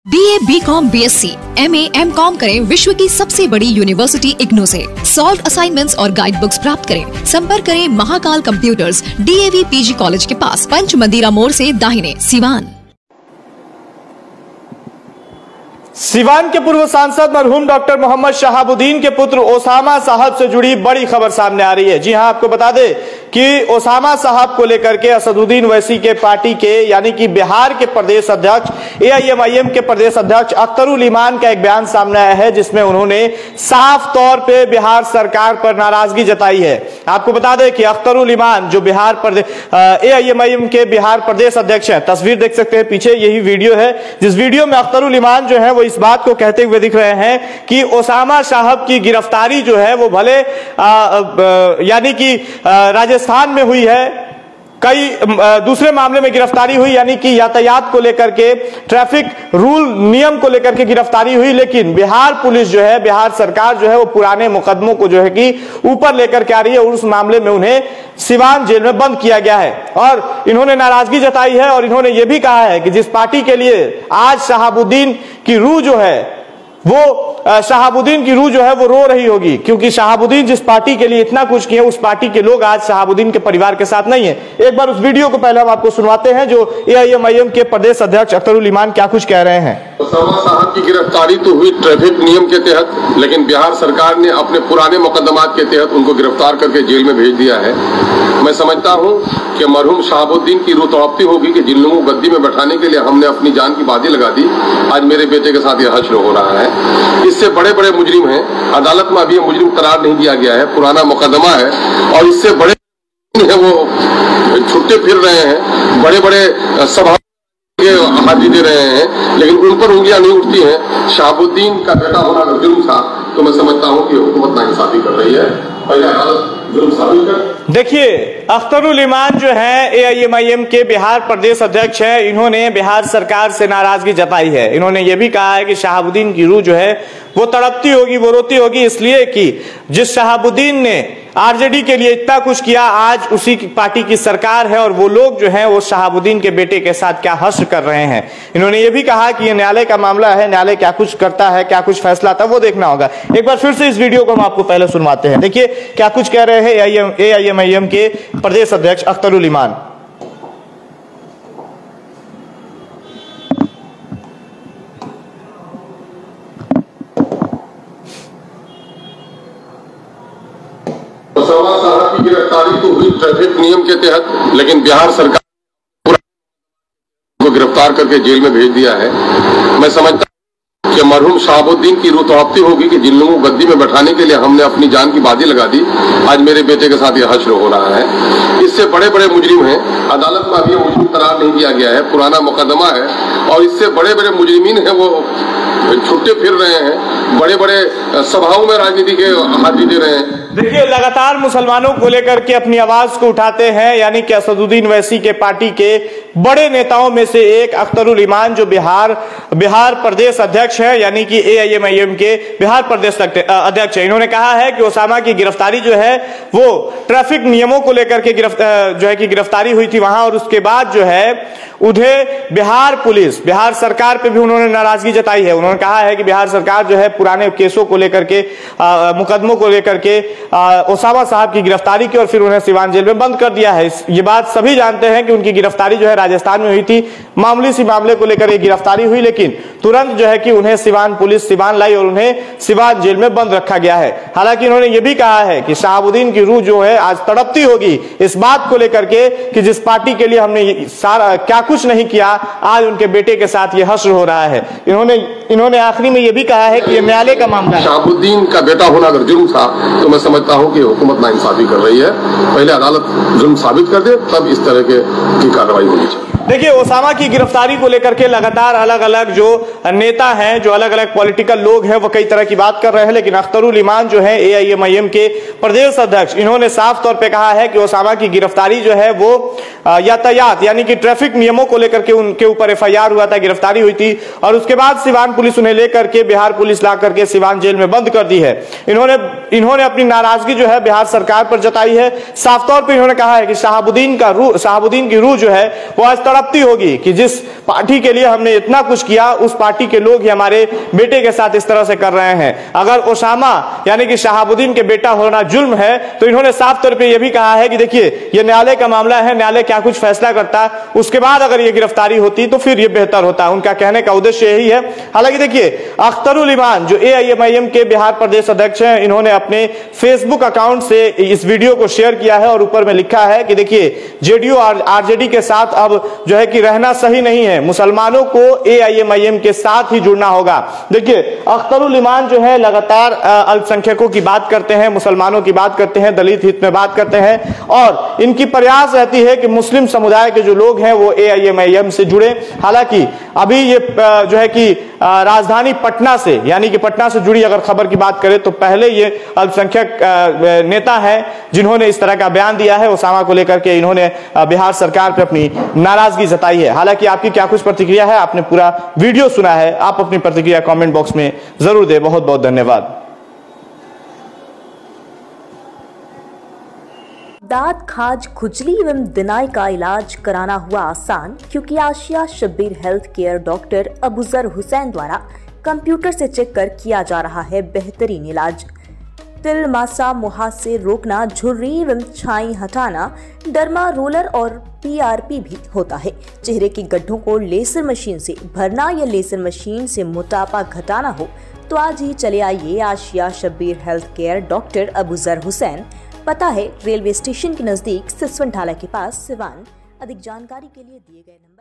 BA, BCom, BSc, MA, MCom करें विश्व की सबसे बड़ी यूनिवर्सिटी इग्नू से। सॉल्व असाइनमेंट्स और गाइड बुक्स प्राप्त करें। संपर्क करें Mahakal computers, DAV PG college के पास, पंच मंदिरा मोड़ से दाहिने, सिवान। सिवान के पूर्व सांसद मरहूम डॉक्टर मोहम्मद शहाबुद्दीन के पुत्र ओसामा साहब से जुड़ी बड़ी खबर सामने आ रही है। जी हां, आपको बता दें कि ओसामा साहब को लेकर के असदुद्दीन ओवैसी के पार्टी के यानी कि बिहार के प्रदेश अध्यक्ष AIMIM के प्रदेश अध्यक्ष अख्तरुल इमान का एक बयान सामने आया है, जिसमें उन्होंने साफ तौर पे बिहार सरकार पर नाराजगी जताई है। आपको बता दें कि अख्तरुल इमान जो बिहार प्रदेश AIMIM के बिहार प्रदेश अध्यक्ष है, तस्वीर देख सकते हैं पीछे, यही वीडियो है जिस वीडियो में अख्तरुल इमान जो है वो इस बात को कहते हुए दिख रहे हैं कि ओसामा साहब की गिरफ्तारी जो है वो भले यानी कि राजस्थान में हुई है, कई दूसरे मामले में गिरफ्तारी हुई यानी कि यातायात को लेकर के, ट्रैफिक रूल नियम को लेकर के गिरफ्तारी हुई, लेकिन बिहार पुलिस जो है, बिहार सरकार जो है वो पुराने मुकदमों को जो है कि ऊपर लेकर के आ रही है और उस मामले में उन्हें सिवान जेल में बंद किया गया है। और इन्होंने नाराजगी जताई है और इन्होंने ये भी कहा है कि जिस पार्टी के लिए आज शहाबुद्दीन की रूह जो है शहाबुद्दीन की रूह जो है वो रो रही होगी, क्योंकि शहाबुद्दीन जिस पार्टी के लिए इतना कुछ किए उस पार्टी के लोग आज शहाबुद्दीन के परिवार के साथ नहीं है। एक बार उस वीडियो को पहले हम आपको सुनवाते हैं जो AIMIM के प्रदेश अध्यक्ष अख्तरुल इमान क्या कुछ कह रहे हैं। ओसामा साहब की गिरफ्तारी तो हुई ट्रैफिक नियम के तहत, लेकिन बिहार सरकार ने अपने पुराने मुकदमात के तहत उनको गिरफ्तार करके जेल में भेज दिया है। मैं समझता हूं कि मरहूम शहाबुद्दीन की रूह तड़पती होगी कि जिन लोगों को गद्दी में बैठाने के लिए हमने अपनी जान की बाजी लगा दी, आज मेरे बेटे के साथ यह हश्र हो रहा है। इससे बड़े बड़े मुजरिम हैं, अदालत में अभी मुजरिम करार नहीं दिया गया है, पुराना मुकदमा है और इससे बड़े है वो छुट्टे फिर रहे हैं, बड़े बड़े सभा हाजिरी दे रहे हैं, लेकिन उन पर उंगलियां नहीं उठती हैं। शहाबुद्दीन का बेटा होना अगर जुर्म था तो मैं समझता हूं कि हुकूमत नाइंसाफी कर रही है। पहले अदालत जुर्म साबित कर। देखिए, अख्तरुल इमान जो है AIMIM के बिहार प्रदेश अध्यक्ष हैं, इन्होंने बिहार सरकार से नाराजगी जताई है। इन्होंने ये भी कहा है कि शहाबुद्दीन की रूह जो है वो तड़पती होगी, वो रोती होगी, इसलिए कि जिस शहाबुद्दीन ने RJD के लिए इतना कुछ किया, आज उसी की पार्टी की सरकार है और वो लोग जो हैं वो शहाबुद्दीन के बेटे के साथ क्या हश्र कर रहे हैं। इन्होंने ये भी कहा कि ये न्यायालय का मामला है, न्यायालय क्या कुछ करता है, क्या कुछ फैसला था वो देखना होगा। एक बार फिर से इस वीडियो को हम आपको पहले सुनवाते हैं, देखिए क्या कुछ कह रहे हैं AIMIM के प्रदेश अध्यक्ष अख्तरुल इमान। ओसामा साहब की गिरफ्तारी तो हुई ट्रैफिक नियम के तहत, लेकिन बिहार सरकार को गिरफ्तार करके जेल में भेज दिया है। मैं समझता हूं कि मरहूम शहाबुद्दीन की रूह तड़पती होगी कि जिन लोगों को गद्दी में बैठाने के लिए हमने अपनी जान की बाजी लगा दी, आज मेरे बेटे के साथ यह हश्र हो रहा है। इससे बड़े बड़े मुजरिम हैं, अदालत में अभी मुजरिम करार नहीं दिया गया है, पुराना मुकदमा है और इससे बड़े बड़े मुजरिमीन है वो छुट्टे फिर रहे हैं, बड़े बड़े सभाओं में राजनीति के हाजिरी दे रहे हैं। देखिए, लगातार मुसलमानों को लेकर के अपनी आवाज को उठाते हैं यानी कि असदुद्दीन ओवैसी के पार्टी के बड़े नेताओं में से एक अख्तरुल इमान जो बिहार प्रदेश अध्यक्ष है यानी कि AIMIM के बिहार प्रदेश अध्यक्ष है। इन्होंने कहा है कि ओसामा की गिरफ्तारी जो है वो ट्रैफिक नियमों को लेकर के गिरफ्तारी हुई थी वहां, और उसके बाद जो है उन्हें बिहार पुलिस, बिहार सरकार पे भी उन्होंने नाराजगी जताई है। उन्होंने कहा है कि बिहार सरकार जो है पुराने केसों को लेकर के, मुकदमों को लेकर के ओसामा साहब की गिरफ्तारी की और फिर उन्हें सिवान जेल में बंद कर दिया है। ये बात सभी जानते हैं कि उनकी गिरफ्तारी जो है राजस्थान में हुई थी, मामूली सी मामले को लेकर ये गिरफ्तारी हुई, लेकिन तुरंत जो है कि उन्हें सिवान पुलिस सिवान लाई और उन्हें सिवान जेल में बंद रखा गया है। हालांकि इन्होंने ये भी कहा है कि शहाबुद्दीन की रूह जो है आज तड़पती होगी इस बात को लेकर के कि जिस पार्टी के लिए हमने सारा क्या कुछ नहीं किया, आज उनके बेटे के साथ ये हश्र हो रहा है। इन्होंने आखिरी में ये भी कहा है कि ये न्यायालय का मामला है। शहाबुद्दीन का बेटा होना अगर जुर्म था तो मैं समझता हूं कि हुकूमत नाइंसाफी कर रही है। पहले अदालत जुर्म साबित कर दे, तब इस तरह की कार्रवाई होनी चाहिए। देखिए, ओसामा की गिरफ्तारी को लेकर के लगातार अलग अलग जो नेता हैं, जो अलग अलग पॉलिटिकल लोग हैं, वो कई तरह की बात कर रहे हैं, लेकिन अख्तरुल इमान जो है AIMIM के प्रदेश अध्यक्ष, इन्होंने साफ तौर पे कहा है कि ओसामा की गिरफ्तारी जो है वो यातायात यानी कि ट्रैफिक नियमों को लेकर के उनके ऊपर FIR हुआ था, गिरफ्तारी हुई थी और उसके बाद सिवान पुलिस उन्हें लेकर के बिहार पुलिस ला करके सिवान जेल में बंद कर दी है। इन्होंने अपनी नाराजगी जो है बिहार सरकार पर जताई है। साफ तौर पर इन्होंने कहा है कि शहाबुद्दीन की रूह जो है वो आज तड़पती होगी कि जिस पार्टी के लिए हमने इतना कुछ किया, उस पार्टी के लोग ही हमारे बेटे के साथ इस तरह से कर रहे हैं। अगर ओसामा यानी कि शहाबुद्दीन के बेटा होना जुल्म है, तो इन्होंने साफ तौर पे यह भी कहा है कि देखिए ये न्यायालय का मामला है, न्यायालय क्या कुछ फैसला करता है, उसके बाद अगर ये गिरफ्तारी होती तो फिर ये बेहतर होता है। उनका कहने का उद्देश्य यही है। हालांकि देखिए अख्तरुल ईमान जो एआईएमआईएम के बिहार प्रदेश अध्यक्ष हैं, इन्होंने अपने फेसबुक अकाउंट से इस वीडियो को शेयर किया है और ऊपर में लिखा है कि देखिए जेडीयू और आरजेडी के साथ अब जो है कि रहना सही नहीं है, मुसलमानों को एआईएमआईएम के साथ ही जुड़ना होगा। देखिए अख्तरुल ईमान जो है लगातार अल्पसंख्यकों की बात करते हैं, मुसलमानों की बात करते हैं, दलित हित में बात करते हैं और इनकी प्रयास रहती है कि मुस्लिम समुदाय के जो लोग हैं वो एआईएमआईएम से जुड़े। हालांकि अभी ये जो है कि राजधानी पटना से यानी कि पटना से जुड़ी अगर खबर की बात करें तो पहले ये अल्पसंख्यक नेता हैं जिन्होंने इस तरह का बयान दिया है ओसामा को लेकर के। इन्होंने बिहार सरकार पर अपनी नाराजगी जताई है। हालांकि आपकी क्या कुछ प्रतिक्रिया है, आपने पूरा वीडियो सुना है, आप अपनी प्रतिक्रिया कमेंट बॉक्स में जरूर दें। बहुत बहुत धन्यवाद। दांत, खाज, खुजली एवं दिनाई का इलाज कराना हुआ आसान, क्योंकि Asia Shabbir health care doctor Abuzar Hussain द्वारा कंप्यूटर से चेक कर किया जा रहा है बेहतरीन इलाज। तिल, मासा, मुहासे रोकना, झुर्री एवं छाई हटाना, डर्मा रोलर और पीआरपी भी होता है। चेहरे के गड्ढों को लेजर मशीन से भरना या लेजर मशीन से मोटापा घटाना हो तो आज ही चले आइए Asia Shabbir health care doctor Abuzar Hussain. पता है रेलवे स्टेशन के नजदीक सिसवन ढाला के पास सिवान। अधिक जानकारी के लिए दिए गए नंबर